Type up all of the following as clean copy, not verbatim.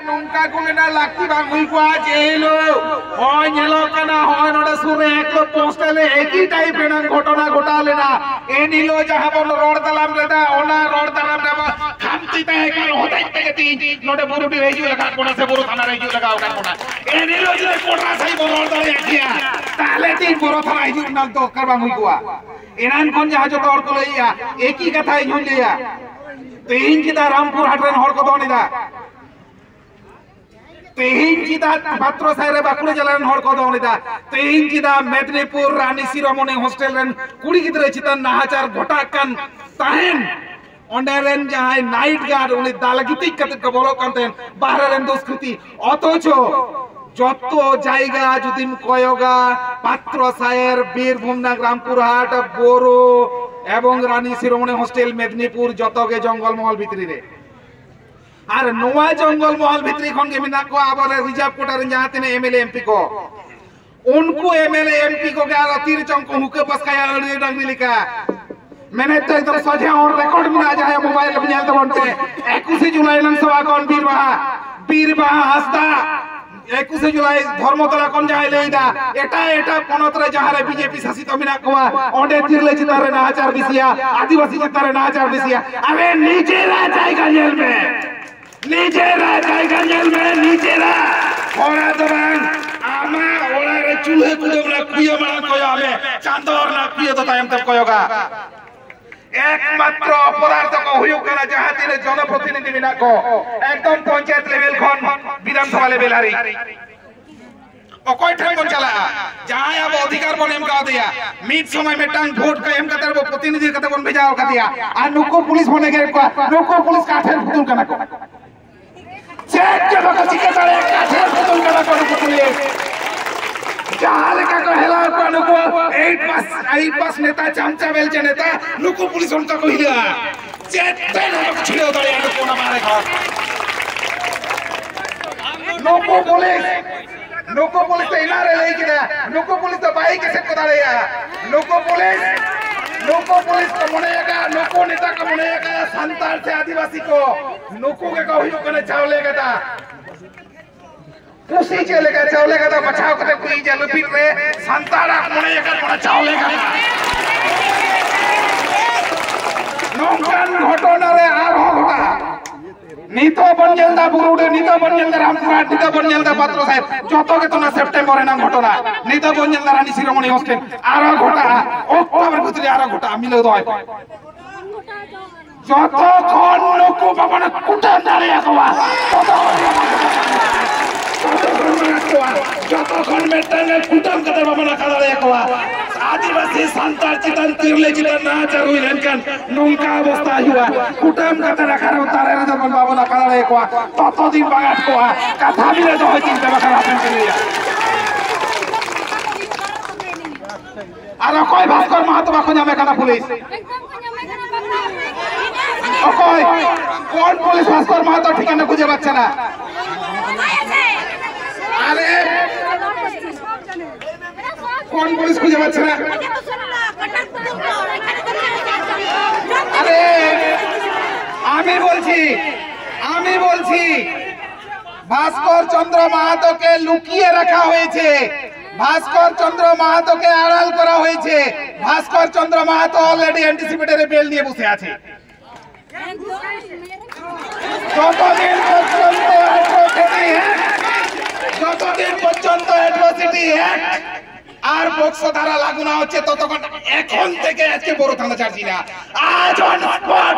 nungka kulina lakti bang hui kwa jelo hoy nyelo kana hoy noda sure eklo postale eki type renang ghotona ghotalena enilo jaha bon rod dalam leda ona rod dalam daba khamti ta hai kan hotai te ti noda buru di reju laga kona se buru thana reju laga kan kona enilo je kona sai bon rod dale akhia tale ti buru thana reju nang to kar bang hui kwa enan kon jaha joto hor ko loiya eki kathai jhunliya tehin kita rampur hatren hor ko donida तेहिं चिदा Patro साइरे बाकुड़े Jalan हर को दौनिदा तेहिं चिदा मेदिनीपुर रानी शिरोमणि hostel rain कुड़ी गिद्रे चिता नाहाचार घोटाकान ताहेन ओंडेरेन जहाय night guard उनी दालागिति कते को बोलो कानतेन बाहरे rain दुष्कृति अथचो যত জায়গা যদি কয়গা পাত্র সায়ের বীরভূম না রামপুরহাট বড়ো এবং রানী শিরোমণি হোস্টেল মেদিনীপুর যতগে জঙ্গলমহল ভিতরি রে আর নোয়া জঙ্গলমহল ভিতরি খন কে মিনা को আবার রিজার্ভ কোটার जहां तिने एमएलए एमपी को उनको एमएलए एमपी को क्या तीर चंको हुके बस का डंग लिखा मैंने तो एकदम सोचे और रिकॉर्ड में आ जाए मोबाइल में जाते बनते 21 जुलाई नं सभा कोन বীরবাহা হাসদা 21 जुलाई ধর্মতলা কোন যায় লেইদা এটা পনতরে যাহারে বিজেপি শাসিত মিনা কোয়া ওডে তিরলে চিতারে না আচার বিসিয়া আদিবাসী চিতারে না আচার বিসিয়া আরে নিজেরা জায়গা জেলবে নিজেরা জায়গা জেলবে নিজেরা ওরা দবান আমা ওরা রে চুলহে কুদে না কুয়া মানা কয়া হবে চাঁদর না কুয়া তো টাইম তক কয়গা একমাত্র অপরাধ তো হইও কেনা যাহা দিনে জনপ্রতিনিধি বিনা কো একদম পঞ্চায়েত লেভেল খন বিধানসভা লেভেল হারি অকয় ঠাকুর চালা যাহাই अब अधिकार बन एम का दिया मिट समय में टांग वोट का एम का प्रतिनिधि कते बन भेजा का दिया आ नुको पुलिस बने के नुको पुलिस काठेर फुतुल कना को चेक के बका चिकेतारे काठेर फुतुल कना को नुको पुलिस जाले का हेला को नुको 8 पास नेता चमचा बेलचे नेता नुको पुलिस उनका कहिला चेते नुको छिड़ो दड़े नुको ना मारे घर नुको पुलिस तो इनारे ले किदा नुको पुलिस तो बाइक के को दड़ेया नुको पुलिस तो मनेगा नुको नेता को मनेगा संताल से आदिवासी को नुको के कहियो कने चावलेगा ता पुसी चलेगा चावलेगा तो बचाव करते कोई जल पीट रे संतारा मनेगा कोना चावलेगा नौकान घटना रे आर हो घटा नीतो बनजेलदा बुरुडे नीतो बनजेलदा रामपुरहाट नीतो बनजेलदा पात्र साहेब যত কে তো না সেপ্টেম্বরে না ঘটনা নীতো বঞ্জেলদা রানী শিরোমণি হোস্টেল আরো ঘটা অক্টোবর ভিতরে আরো ঘটা মিলে দয় যতক্ষণ লোক বাবা কুটা দাঁড়িয়ে কওয়া যতক্ষণ মেটাঙ্গে কুটাম কাতে বাবা না দাঁড়িয়ে কওয়া आदिवासी संतार चितन तिरले चितन ना चारुई लेनकन नुंका अवस्था हुआ कुटम कते रखार उतारे रे जब बाबा ना काले को तत दिन बागात को कथा मिले तो होई चिंता बखरा आपन के लिए আর কয় ভাস্কর মাহাতো বাকো যাবে কানা পুলিশ কয় কোন পুলিশ ভাস্কর মাহাতো ঠিকানা খুঁজে পাচ্ছে না আরে কোন পুলিশ খুঁজে পাচ্ছে না আরে আমি বলছি ভাস্কর চন্দ্র মাহাতোকে লুকিয়ে রাখা হয়েছে ভাস্কর চন্দ্র মাহাতোকে আড়াল করা হয়েছে ভাস্কর চন্দ্র মাহাতো অলরেডি অ্যান্টিসিপেটরি বেল নিয়ে বসে আছে যতদিন পর্যন্ত অ্যাট্রসিটি অ্যাক্ট আর বক্সো ধারা লাগু না হচ্ছে ততক্ষণ এখন থেকে আজকে বড় থানা ছাড়ছি না আজ অন স্পট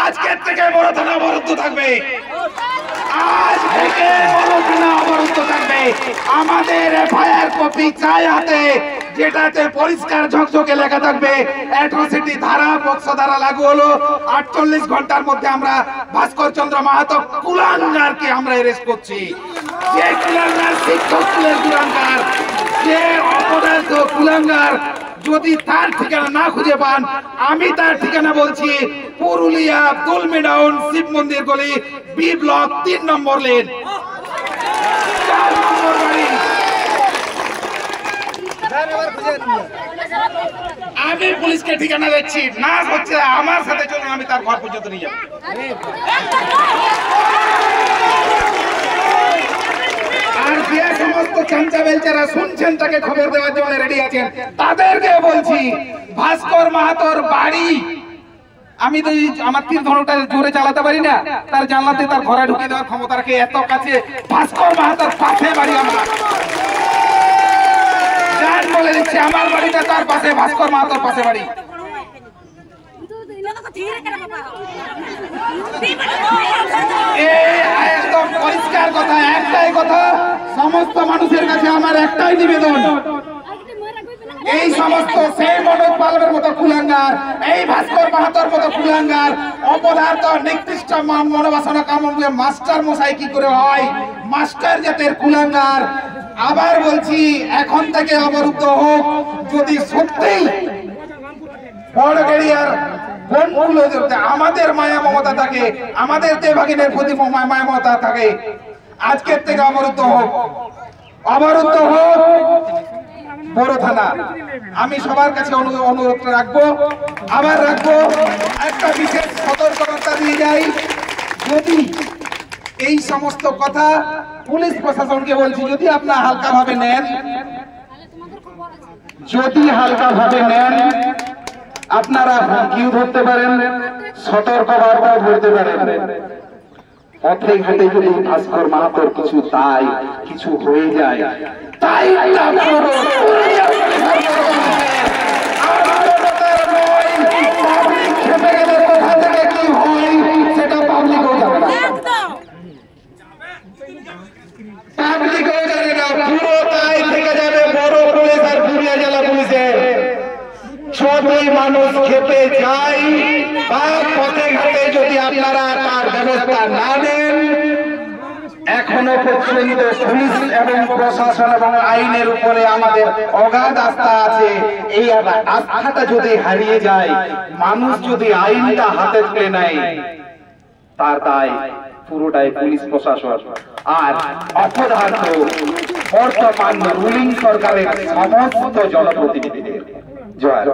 আজকে থেকে বড় থানা অবরুদ্ধ থাকবে আজ থেকে বড় থানা অবরুদ্ধ থাকবে আমাদের এফআইআর কপি চাই হাতে যেটাতে পরিষ্কার ঝকঝকে লেখা থাকবে অ্যাট্রসিটি ধারা বক্সো ধারা লাগু হলো 48 ঘন্টার মধ্যে আমরা ভাস্কর চন্দ্র মাহাতো কুলাঙ্গারকে আমরা অ্যারেস্ট করছি যে কুলাঙ্গার শিক্ষক স্কুলের কুলাঙ্গার যে অপরাধ কুলাঙ্গার যদি তার ঠিকানা না খুঁজে পান আমি তার ঠিকানা বলছি পুরুলিয়া দুলমিডাউন শিব মন্দির গলি বি ব্লক 3 নম্বর লেন 4 নম্বর বাড়ি আমি পুলিশকে ঠিকানা দিচ্ছি না হচ্ছে আমার সাথে চলুন আমি তার ঘর পর্যন্ত নিয়ে যাব চ্যানেল যারা শুনছেন তাকে খবর দেওয়ার জন্য রেডি আছেন, তাদেরকে বলছি ভাস্কর মাহাতোর বাড়ি, আমি তো আমার তীর ধনুটা জোরে চালাতে পারি না, তার জানলাতে তার ঘরে ঢুকে দেওয়ার ক্ষমতা রাখে, এত কাছে ভাস্কর মাহাতোর পাশে বাড়ি আমার। জান বলে দিচ্ছে আমার বাড়িটা তার পাশে, ভাস্কর মাহাতোর পাশে বাড়ি। একদম পরিষ্কার কথা, একটাই কথা, সমস্ত মানুষের কাছে আমার একটাই নিবেদন, এই সমস্ত সেই মনোজ পালবের মতো কুলাঙ্গার, এই ভাস্কর মাহাতোর মতো কুলাঙ্গার, অপদার্থ নিকৃষ্ট মনোবাসনা কামড়ে মাস্টার মশাই কি করে হয়, মাস্টার জাতের কুলাঙ্গার। আবার বলছি এখন থেকে অবরুদ্ধ হোক, যদি সত্যিই বড়গড়িয়ার বনগুলো আমাদের মায়া মমতা থাকে, আমাদের দেবভাগিনের প্রতি মায়া মমতা থাকে, আজকের থেকে অবরুদ্ধ হোক, অবরুদ্ধ হোক বড় থানা। আমি সবার কাছে অনুরোধ রাখবো, আবার রাখবো, একটা বিশেষ সতর্কতা দিয়ে যাই, যদি এই সমস্ত কথা পুলিশ প্রশাসনকে বলছি, যদি আপনারা হালকা ভাবে নেন, যদি হালকা ভাবে নেন, আপনারা হুমকিও ধরতে পারেন, সতর্ক বার্তাও ধরতে পারেন। পথে ঘাটে যদি ভাস্কর মাহাতোর কিছু তাই কিছু হয়ে যায়, তাই সেটা পাবলিকও জানে না, পাবলিকও জানে না, পুরো তাই থেকে যাবে বড় পুলিশ আর পুরুলিয়া জেলা পুলিশের। যদি মানুষ খেতে যায় বা পথে ঘাটে যদি আপনারা তার ব্যবস্থা না নেন, এখনো পর্যন্ত পুলিশ এবং প্রশাসন এবং আইনের উপরে আমাদের অগাধ আস্থা আছে। এই আস্থাটা যদি হারিয়ে যায়, মানুষ যদি আইনটা হাতে তুলে নেয়, তার দায় পুরোটাই পুলিশ প্রশাসন আর অপদার্থ বর্তমান রুলিং সরকারের সমস্ত জনপ্রতিনিধিদের। জয়।